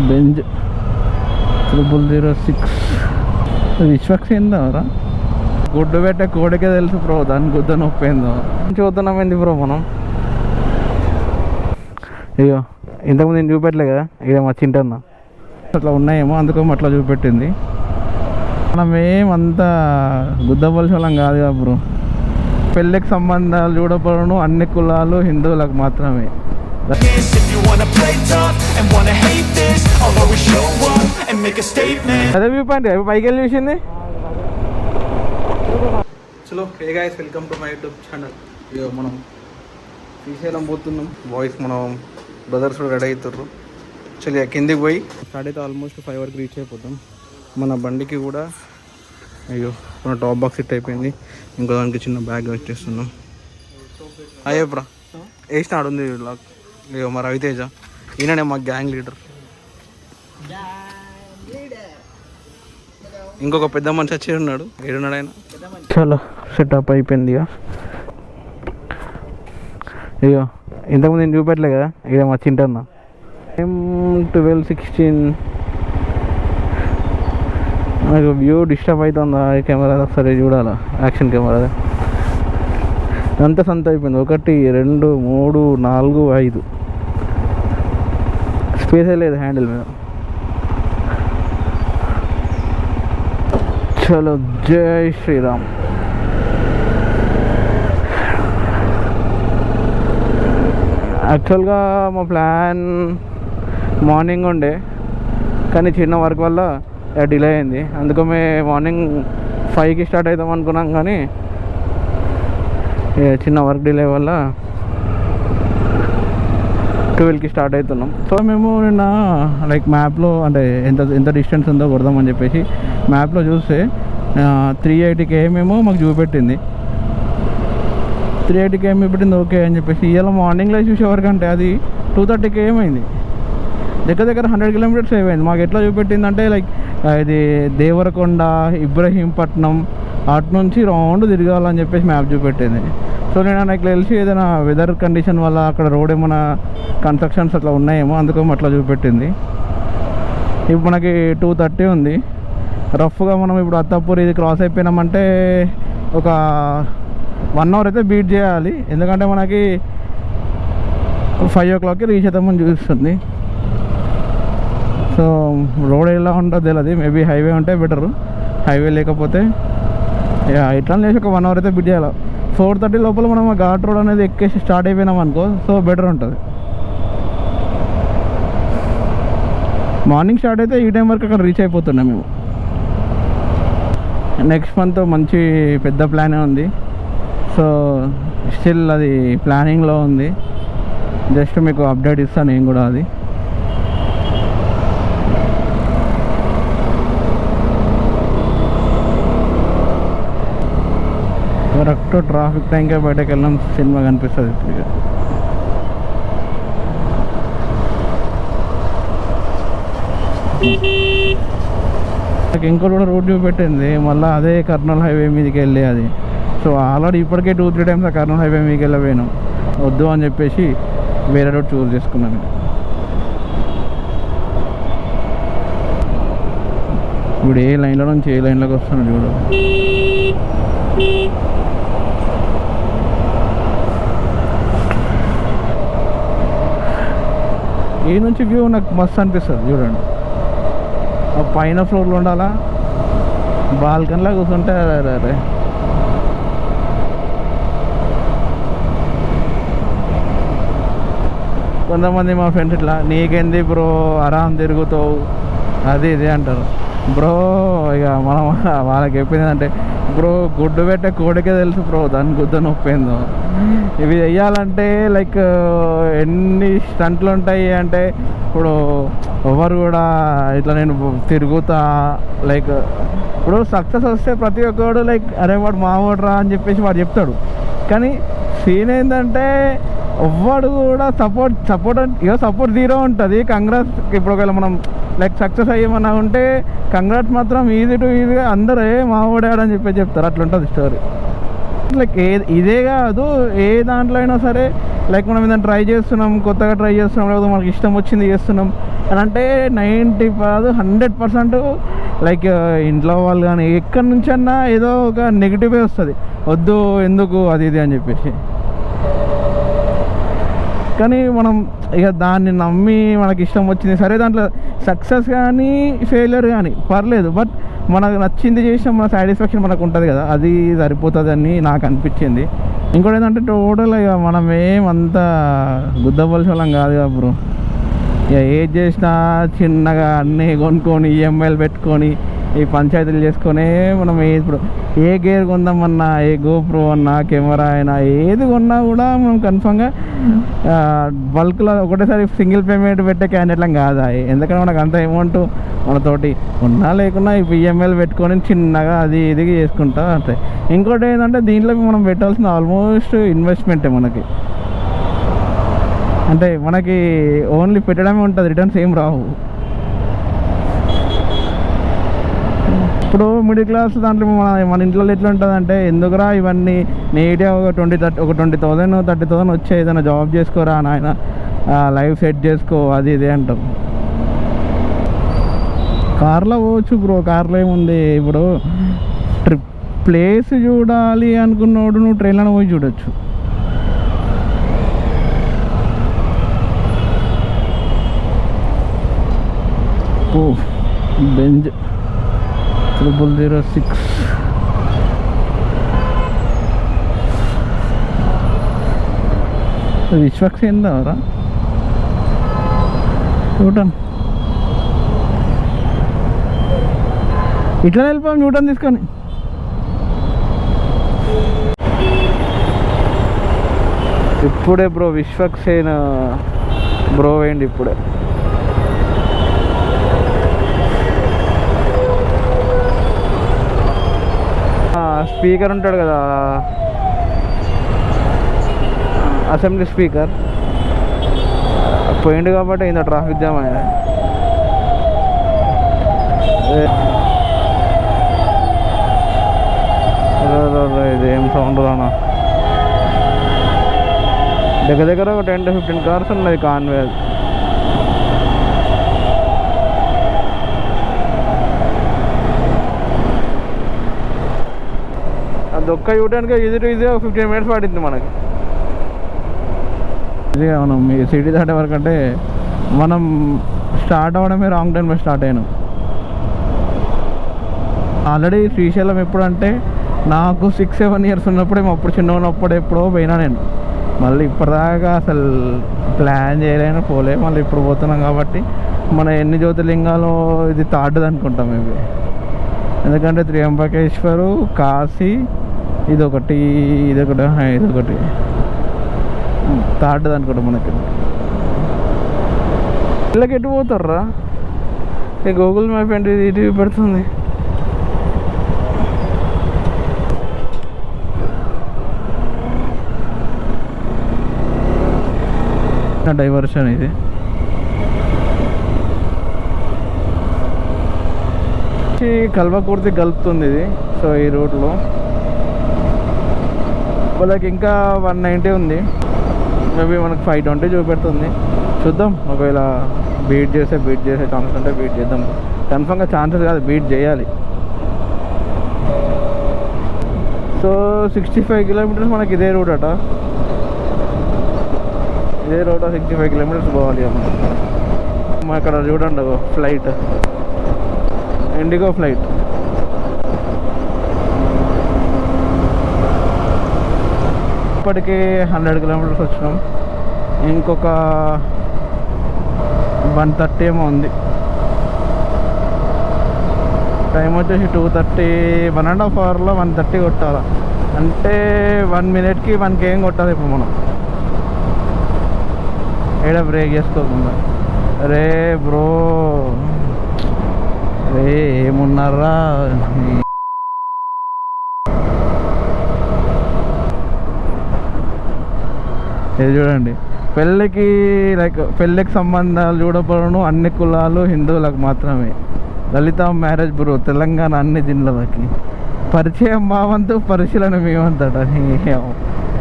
Benz 006 విశ్వక్స్ ఏందవరా గుడ్డు పెట్టే కోడికే తెలుసు బ్రో దాని గుద్ద నొప్పి ఏందో చూస్తున్నాం ఏంది బ్రో మనం. అయ్యో ఇంతకుముందు నేను చూపెట్టలే కదా ఇక మా చింటన్నా అట్లా ఉన్నాయేమో అందుకో అట్లా చూపెట్టింది. మనం ఏమంతా గుద్దవలసి వాళ్ళం కాదు కదా బ్రో. పెళ్ళికి సంబంధాలు చూడబడను అన్ని కులాలు హిందువులకు మాత్రమే. అదే వ్యూ పాయింట్ పైకి వెళ్ళి చూసింది. చలో hey guys, welcome to my YouTube channel. ఇక మనం శ్రీశైలం పోతున్నాం. బాయ్స్ మనం బ్రదర్స్ కూడా రెడీ అవుతారు. చలి కిందికి పోయి స్టార్ట్ అయితే ఆల్మోస్ట్ 5 వరకు రీచ్ అయిపోతాం. మన బండికి కూడా అయ్యో మన టాప్ బాక్స్ సెట్ అయిపోయింది. ఇంకో దానికి చిన్న బ్యాగ్ వచ్చేస్తున్నాం. అయ్యో బ్రా వేసిన ఆడుంది లాక్. అయ్యో మా రవితేజ ఈయననే మా గ్యాంగ్ లీడర్. ఇంకొక పెద్ద మనిషి వచ్చి ఉన్నాడు. ఏడున్నాడు ఆయన. చాలా సెటప్ అయిపోయింది. అయ్యో ఇంతకుముందు నేను చూపెట్టలే కదా ఇక మా చింటన్నా. 12:16 నాకు వ్యూ డిస్టర్బ్ అవుతుందా కెమెరా ఒకసారి చూడాలా. యాక్షన్ కెమెరా అంతా సంత అయిపోయింది. 1 2 3 4 5 స్పేసే లేదు హ్యాండిల్ మీద. చలో జై శ్రీరామ్. యాక్చువల్గా మా ప్లాన్ మార్నింగ్ ఉండే కానీ చిన్న వర్క్ వల్ల డిలే అయింది. అందుకమే మార్నింగ్ 5కి స్టార్ట్ అవుతాం అనుకున్నాం కానీ చిన్న వర్క్ డిలే వల్ల 12కి స్టార్ట్ అవుతున్నాం. సో మేము నిన్న లైక్ మ్యాప్లో అంటే ఎంత డిస్టెన్స్ ఉందో కొడదామని చెప్పేసి మ్యాప్లో చూస్తే 380 km ఏమో మాకు చూపెట్టింది. 380 km చూపెట్టింది ఓకే అని చెప్పేసి ఇవాళ మార్నింగ్లో చూసేవరకంటే అది 230 km అయింది. దగ్గర 100 kilometers సేవ్ అయింది. మాకు ఎట్లా చూపెట్టిందంటే లైక్ ఇది దేవరకొండ ఇబ్రహీంపట్నం అటు నుంచి రౌండ్ తిరగాలని చెప్పేసి మ్యాప్ చూపెట్టింది. సో నేను నాకు తెలిసి ఏదైనా వెదర్ కండిషన్ వల్ల అక్కడ రోడ్ ఏమైనా కన్స్ట్రక్షన్స్ అట్లా ఉన్నాయేమో అందుకని అట్లా చూపెట్టింది. ఇప్పుడు మనకి 230 ఉంది. రఫ్గా మనం ఇప్పుడు అత్తాపూర్ ఇది క్రాస్ అయిపోయినామంటే ఒక 1 hour అయితే బీట్ చేయాలి. ఎందుకంటే మనకి 5 o'clockకి రీచ్ అవుతామని చూపిస్తుంది. సో రోడ్ ఎలా ఉంటుందో తెలియదు. మేబీ హైవే ఉంటే బెటరు. హైవే లేకపోతే ఇట్లా చేసి ఒక 1 hour అయితే బీట్ చేయాలి. 4:30 లోపల మనం ఘాట్ రోడ్ అనేది ఎక్కేసి స్టార్ట్ అయిపోయినాం అనుకో సో బెటర్ ఉంటుంది. మార్నింగ్ స్టార్ట్ అయితే ఈ టైం వరకు అక్కడ రీచ్ అయిపోతున్నాం మేము. నెక్స్ట్ మంత్ మంచి పెద్ద ప్లానే ఉంది. సో స్టిల్ అది ప్లానింగ్లో ఉంది. జస్ట్ మీకు అప్డేట్ ఇస్తాను నేను కూడా. అది కరెక్ట్ ట్రాఫిక్ టైంకే బయటకు వెళ్ళాం సినిమా కనిపిస్తుంది. ఇప్పుడు నాకు ఇంకోటి కూడా రోడ్ చూపెట్టింది మళ్ళీ అదే కర్నూలు హైవే మీదకి వెళ్ళి అది. సో ఆల్రెడీ ఇప్పటికే 2-3 times ఆ కర్నూలు హైవే మీదకి వెళ్ళిపోయాను. వద్దు అని చెప్పేసి వేరే రోడ్ చూస్ చేసుకున్నాను. ఇప్పుడు ఏ లైన్లో నుంచి ఏ లైన్లోకి వస్తున్నాడు చూడు. ఈ నుంచి వ్యూ నాకు మస్తు అనిపిస్తుంది చూడండి. ఆ పైన ఫ్లోర్లో ఉండాలా బాల్కనీలా కూర్చుంటే అరే కొంతమంది మా ఫ్రెండ్స్ ఇట్లా నీకేంది బ్రో ఆరామ్ తిరుగుతావు అది ఇది అంటారు. బ్రో ఇక మనం వాళ్ళకి చెప్పింది అంటే బ్రో గుడ్డు పెట్టే కోడికే తెలుసు బ్రో దాని గుద్ద నొప్పి ఏందో. ఇవి వెయ్యాలంటే లైక్ ఎన్ని స్టంట్లు ఉంటాయి అంటే ఇప్పుడు ఎవరు కూడా ఇట్లా నేను తిరుగుతా లైక్ ఇప్పుడు సక్సెస్ వస్తే ప్రతి ఒక్కడు లైక్ అరే వాడు మావాడురా అని చెప్పేసి వాడు చెప్తాడు. కానీ సీన్ ఏంటంటే ఎవ్వడు కూడా సపోర్ట్ జీరో ఉంటుంది. కంగ్రాట్స్ ఇప్పుడు ఒకవేళ మనం లైక్ సక్సెస్ అయ్యేమన్నా ఉంటే కంగ్రాట్స్ మాత్రం ఈజీగా అందరూ మావాడాడని చెప్పేసి చెప్తారు. అట్లా ఉంటుంది స్టోరీ. లైక్ ఇదే కాదు ఏ దాంట్లో అయినా సరే లైక్ మనం ఏదైనా ట్రై చేస్తున్నాం కొత్తగా ట్రై చేస్తున్నాం లేకపోతే మనకి ఇష్టం వచ్చింది చేస్తున్నాం అని అంటే 90 కాదు 100% లైక్ ఇంట్లో వాళ్ళు కానీ ఎక్కడి నుంచి అన్నా ఏదో ఒక నెగిటివే వస్తుంది, వద్దు ఎందుకు అది ఇది అని చెప్పేసి. కానీ మనం ఇక దాన్ని నమ్మి మనకి ఇష్టం వచ్చింది సరే, దాంట్లో సక్సెస్ కానీ ఫెయిల్యూర్ కానీ పర్లేదు, బట్ మనకు నచ్చింది చేసిన మన సాటిస్ఫాక్షన్ మనకు ఉంటుంది కదా, అది సరిపోతుంది అని నాకు అనిపించింది. ఇంకోటి ఏంటంటే టోటల్ ఇక మనం ఏమంతా గుద్దవలసిన వాళ్ళం కాదు కదా బ్రో. ఇక ఏది చేసినా చిన్నగా అన్నీ కొనుక్కొని ఈఎంఐలు పెట్టుకొని ఈ పంచాయతీలు చేసుకొని మనం ఇప్పుడు ఏ గేర్ కొందామన్నా, ఏ గోప్రో అన్నా, కెమెరా అయినా ఏది కొన్నా కూడా మనం కన్ఫామ్గా బల్క్లో ఒకటేసారి సింగిల్ పేమెంట్ పెట్టే క్యాండిడేట్లం కాదా. ఎందుకంటే మనకు అంత అమౌంట్ మనతోటి ఉన్నా లేకున్నా ఇప్పుడు ఈఎంఐలు పెట్టుకొని చిన్నగా అది ఇది చేసుకుంటా అంతే. ఇంకోటి ఏంటంటే దీంట్లో మనం పెట్టాల్సిన ఆల్మోస్ట్ ఇన్వెస్ట్మెంటే మనకి. అంటే మనకి ఓన్లీ పెట్టడమే ఉంటుంది, రిటర్న్స్ ఏం రావు. ఇప్పుడు మిడిల్ క్లాస్ దాంట్లో మన ఇంట్లో ఎట్లా ఉంటుంది అంటే, ఎందుకురా ఇవన్నీ నీట్గా ఒక 20,000 30,000 వచ్చే ఏదైనా జాబ్ చేసుకోరా నాయన, లైఫ్ సెట్ చేసుకో అది ఇది అంటాం. కార్లో పోవచ్చు బ్రో, కార్లో ఏముంది. ఇప్పుడు ప్లేస్ చూడాలి అనుకున్నోడు నువ్వు ట్రైన్లో పోయి చూడొచ్చు. బెంజ్ 0006 విశ్వక్స్ ఏందవరా న్యూటన్. ఇట్లా వెళ్ళిపోయాం న్యూటన్ తీసుకొని. ఇప్పుడే బ్రో విశ్వక్సేన బ్రో వేయండి ఇప్పుడే. స్పీకర్ ఉంటాడు కదా, అసెంబ్లీ స్పీకర్ పోయిండు కాబట్టి ఇంత ట్రాఫిక్ జామ్ అయ్యా. ఇది ఏం సౌండ్ రానా, దగ్గర ఒక 10 to 15 కార్స్ ఉన్నది కాన్వే. దొక్క యూటానికి ఈజీ 15 minutes పడుతుంది మనకి. ఇది మనం మీ సిటీ దాటే వరకు అంటే మనం స్టార్ట్ అవ్వడమే రాంగ్ టైంలో స్టార్ట్ అయ్యాను. ఆల్రెడీ శ్రీశైలం ఎప్పుడంటే నాకు 6-7 years ఉన్నప్పుడే, అప్పుడు చిన్న ఉన్నప్పుడు ఎప్పుడో పోయినా నేను. మళ్ళీ ఇప్పటిదాకా అసలు ప్లాన్ చేయలేను, పోలే. మళ్ళీ ఇప్పుడు పోతున్నాం కాబట్టి మన ఎన్ని జ్యోతిర్లింగాలు ఇది థర్డ్ది అనుకుంటాం ఇవి. ఎందుకంటే త్రియంబకేశ్వరు, కాశీ, ఇదొకటి థర్డ్ది అనుకుంటా మనకి. ఇళ్ళకి ఎటు పోతారా, ఈ గూగుల్ మ్యాప్ ఏంటి ఇటు పెడుతుంది. డైవర్షన్ ఇది. కల్వకుర్తి కలుపుతుంది ఇది. సో ఈ రూట్లో వాళ్ళకి ఇంకా 190 ఉంది, మేబీ మనకు 520 చూపెడుతుంది. చూద్దాం, ఒకవేళ బీట్ చేసే ఛాన్సెస్ ఉంటే బీట్ చేద్దాం. కన్ఫర్మ్గా ఛాన్సెస్ కాదు, బీట్ చేయాలి. సో 65 kilometers మనకి ఇదే రూట్ అట, ఇదే రూట్ 65 kilometers పోవాలి. మనం ఇక్కడ చూడండి ఫ్లైట్, ఇండిగో ఫ్లైట్. ఇప్పటికే 100 kilometers వచ్చినాం, ఇంకొక 130 ఏమో ఉంది. టైం వచ్చేసి 2:30, 1.5 hourలో 130 కొట్టాలి. అంటే 1 minuteకి 1 km కొట్టాలి ఇప్పుడు మనం, ఏడ బ్రేక్ చేసుకోకుండా. అరే బ్రో, అరే ఏమున్నారా, ఇది చూడండి. పెళ్ళికి సంబంధాలు చూడబడను అన్ని కులాలు, హిందువులకు మాత్రమే. లలిత మ్యారేజ్ బ్రో, తెలంగాణ అన్ని జిల్లాలకి. పరిచయం మావంతు, పరిశీలన మేమంతట.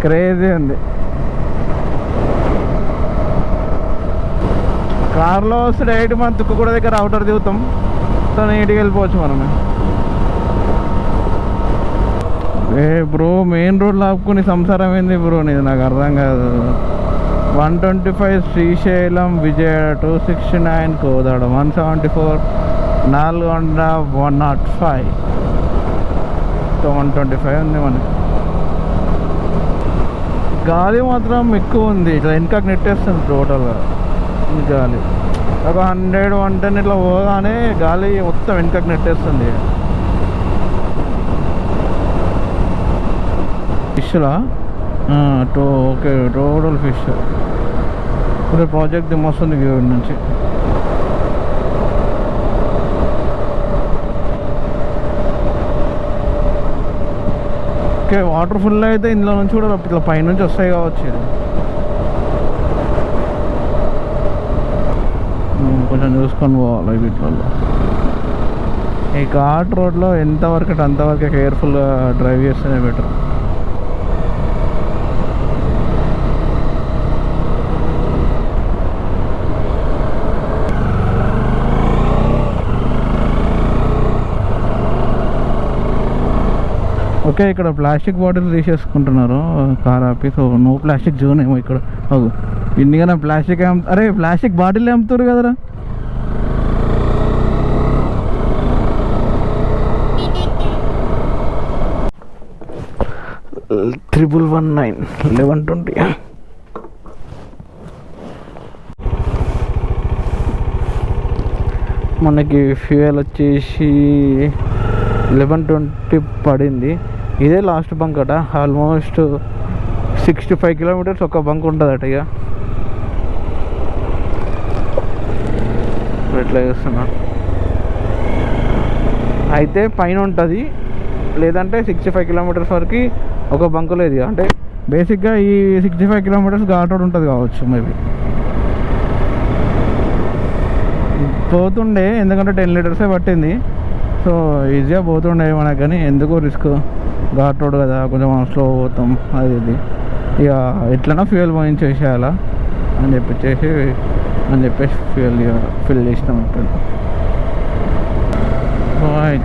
క్రేజీ ఉంది. కార్లో వస్తే డైరెక్ట్ మనం తుక్కుగూడ దగ్గర అవుటర్ దిగుతాం. సో నీట్గా వెళ్ళిపోవచ్చు మనమే. ఏ బ్రో మెయిన్ రోడ్లో ఆపుకుని సంసారం ఏంది బ్రో నీది? నాకు అర్థం కాదు. 125 శ్రీశైలం విజయవాడ, 269 కోదాడ, 174 నల్గొండ, 105. 125 ఉంది మనకి. గాలి మాత్రం ఎక్కువ ఉంది, ఇట్లా వెనకకి నెట్టేస్తుంది టోటల్గా గాలి. ఒక 100, 110 ఇట్లా పోగానే గాలి మొత్తం వెనకకి నెట్టేస్తుంది. ఫిష్లా ఓకే, టోటల్ ఫిష్. ఇప్పుడు ప్రాజెక్ట్ దిమ్మొస్తుంది వ్యూ నుంచి. ఓకే, వాటర్ ఫుల్ అయితే ఇందులో నుంచి కూడా ఇట్లా పైనుంచి వస్తాయి కావచ్చు. కొంచెం చూసుకొని పోవాలి వీటిలో. ఈ ఘాట్ రోడ్లో ఎంతవరకు అంటే అంతవరకు కేర్ఫుల్గా డ్రైవ్ చేస్తేనే బెటర్. ఓకే, ఇక్కడ ప్లాస్టిక్ బాటిల్ తీసేసుకుంటున్నారు కార్ ఆపి. సో నో ప్లాస్టిక్ జోన్ ఏమో ఇక్కడ. ఇన్నిగా ప్లాస్టిక్ అరే ప్లాస్టిక్ బాటిల్ అమ్ముతారు కదరా. $119 1120. మనకి ఫ్యూయల్ వచ్చేసి 1120 పడింది. ఇదే లాస్ట్ బంక్ అట. ఆల్మోస్ట్ 65 కిలోమీటర్స్ ఒక బంక్ ఉంటుందట. ఇక ఎట్లా చేస్తున్నా అయితే పైన ఉంటుంది, లేదంటే 65 కిలోమీటర్స్ వరకు ఒక బంకు లేదు. అంటే బేసిక్గా ఈ 65 కిలోమీటర్స్ ఘాట్ రోడ్ ఉంటుంది కావచ్చు మేబీ. పోతుండే ఎందుకంటే 10 లీటర్సే పట్టింది. సో ఈజీగా పోతుండే మనకు, కానీ ఎందుకో రిస్క్. ఘాట్ రోడ్ కదా, కొంచెం స్లో పోతాం. అది ఇది ఇక ఎట్లన్నా ఫ్యూయల్ పోయించేసేయాలా అని చెప్పేసి ఫ్యూయల్ ఫిల్ చేసినాం. ఇప్పుడు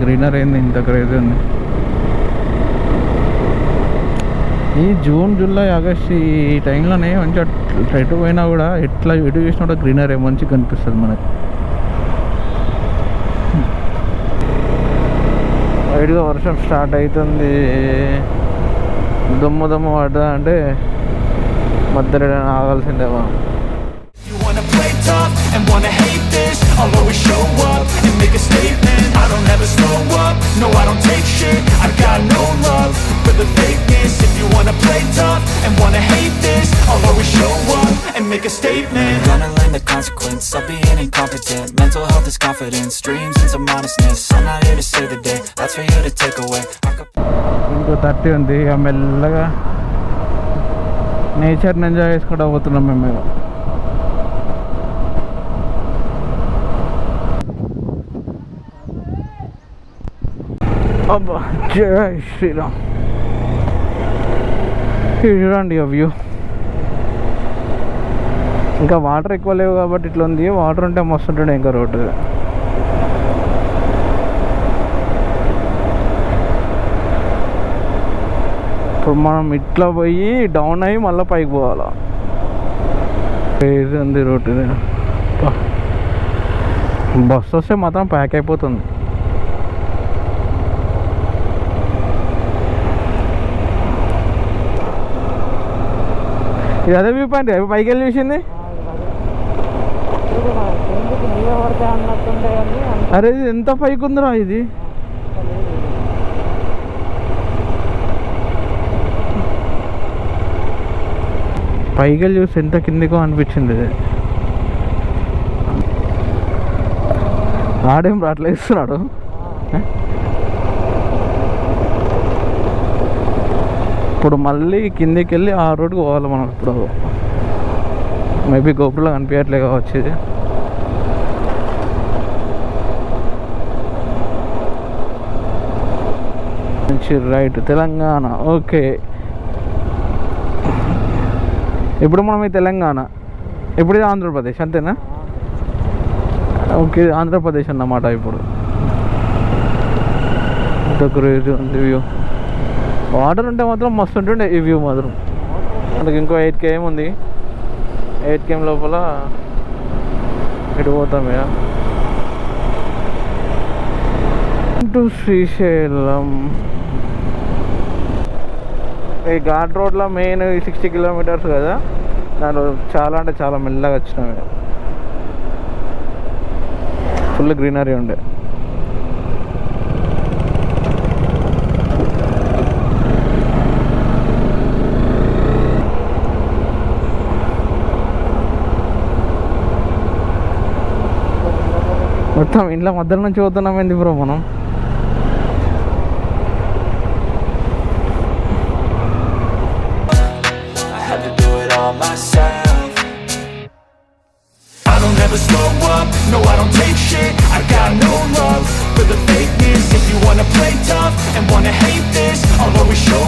గ్రీనర్ ఏంది ఇంత క్రేజీ ఉంది. ఈ జూన్, జూలై, ఆగస్ట్ ఈ టైంలోనే మంచిగా ఎటు పోయినా కూడా ఎట్లా ఎటు చూసినా కూడా గ్రీనరీ మంచిగా కనిపిస్తుంది మనకి. వైడ్గా వర్షం స్టార్ట్ అవుతుంది. దుమ్ము పడ్డా అంటే మధ్యలో ఆగాల్సిందేమో. And wanna hate this, I'll always show up and make a statement. I don't ever slow up, no I don't take shit. I've got no love for the fakeness. If you wanna play tough and wanna hate this, I'll always show up and make a statement. Gonna learn the consequence of being incompetent. Mental health is confidence, dreams and some honestness. I'm not here to save the day, that's for you to take away. ఇంకో 30 ఉంది. ఇక మెల్లగా నేచర్ని enjoy చేసుకుంటూ పోతున్నాం మేము. అబ్బా జై శ్రీరామ్. చూడండి ఆ వ్యూ. ఇంకా వాటర్ ఎక్కువ లేవు కాబట్టి ఇట్లా ఉంది. వాటర్ ఉంటే మస్తు ఉంటుండే ఇంకా రోడ్డు. ఇప్పుడు మనం ఇట్లా పోయి డౌన్ అయ్యి మళ్ళీ పైకి పోవాలా. క్రేజీ ఉంది రోడ్డు. బస్సు వస్తే మాత్రం ప్యాక్ అయిపోతుంది. ఇది అదే వ్యూ పాయింట్ పైకి వెళ్ళి చూసింది. అరే ఇది ఎంత పైకి ఉందిరా ఇది. పైకి వెళ్ళి చూసి ఎంత కిందికో అనిపించింది. ఇది ఆడేం అట్లా ఇస్తున్నాడు. ఇప్పుడు మళ్ళీ కిందికి వెళ్ళి ఆ రోడ్కి పోవాలి మనం. ఇప్పుడు మేబీ గోపురంలో కనిపించట్లే కావచ్చు. ఇది మంచి రైట్ తెలంగాణ. ఓకే, ఇప్పుడు మనం ఈ తెలంగాణ, ఇప్పుడు ఇది ఆంధ్రప్రదేశ్ అంతేనా? ఓకే ఆంధ్రప్రదేశ్ అన్నమాట ఇప్పుడు. ఇంత క్రేజీ ఉంది వ్యూ. వాటర్ ఉంటే మాత్రం మస్తు ఉంటుండే ఈ వ్యూ మాత్రం. మనకి ఇంకో 8 km ఉంది. 8 km లోపల ఇటు పోతాం ఇక టు శ్రీశైలం. ఈ ఘాట్ రోడ్లో మెయిన్ 60 kilometers కదా, దాంట్లో చాలా అంటే చాలా మెల్లగా వచ్చినాం. ఇక ఫుల్ గ్రీనరీ ఉండే. మొత్తం ఇంట్లో మధ్యలో నుంచి పోతున్నాం ఏంది బ్రో మనం. Never slow up, no I don't take shit. I got no love for the fakeness. If you wanna play tough and wanna hate this, I'll always show